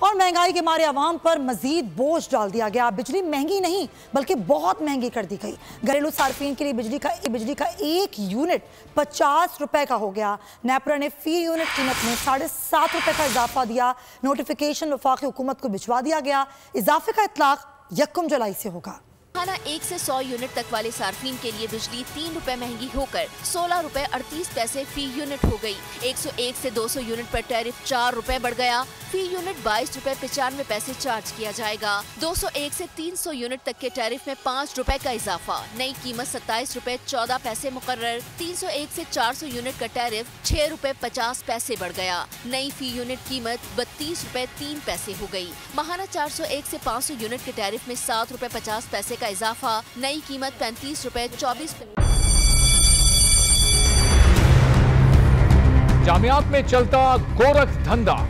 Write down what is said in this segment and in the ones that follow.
और महंगाई के मारे आवाम पर मजीद बोझ डाल दिया गया। बिजली महंगी नहीं बल्कि बहुत महंगी कर दी गई। घरेलू सार्फिन के लिए बिजली का 1 यूनिट 50 रुपए का हो गया। नेपरा ने फी यूनिट कीमत में 7.5 रुपए का इजाफा दिया। नोटिफिकेशन वफाकी हुकूमत को भिजवा दिया गया। इजाफे का इतलाक 1 जुलाई से होगा। खाना 1 से 100 यूनिट तक वाले सार्फिन के लिए बिजली 3 रुपए महंगी होकर 16 रुपए 38 पैसे फी यूनिट हो गई। 101 से 200 यूनिट पर टैरिफ 4 रुपए बढ़ गया। फी यूनिट 22 रुपए 95 पैसे चार्ज किया जाएगा। 201 से 300 यूनिट तक के टैरिफ में 5 रुपए का इजाफा। नई कीमत 27 रुपए 14 पैसे मुकर्रर। 301 से 400 यूनिट का टैरिफ 6 रुपए 50 पैसे बढ़ गया। नई फी यूनिट कीमत 32 रुपए 3 पैसे हो गई। माहाना 401 से 500 यूनिट के टैरिफ में 7 रुपए 50 पैसे का इजाफा। नई कीमत 35 रुपए 24 पैसे। जामियात में चलता गोरख धंधा।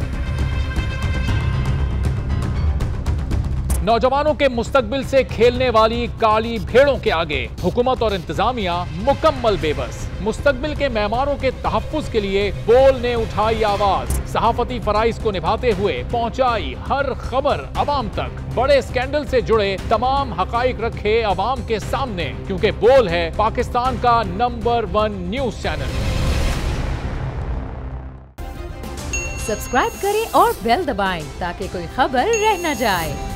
नौजवानों के मुस्तकबिल से खेलने वाली काली भेड़ों के आगे हुकूमत और इंतजामिया मुकम्मल बेबस। मुस्तकबिल के मेहमानों के तहफ्फुज के लिए बोल ने उठाई आवाज। सहाफती फराइज को निभाते हुए पहुंचाई हर खबर अवाम तक। बड़े स्कैंडल से जुड़े तमाम हकाइक रखे अवाम के सामने, क्योंकि बोल है पाकिस्तान का नंबर 1 न्यूज चैनल। सब्सक्राइब करें और बेल दबाएं ताकि कोई खबर रह न जाए।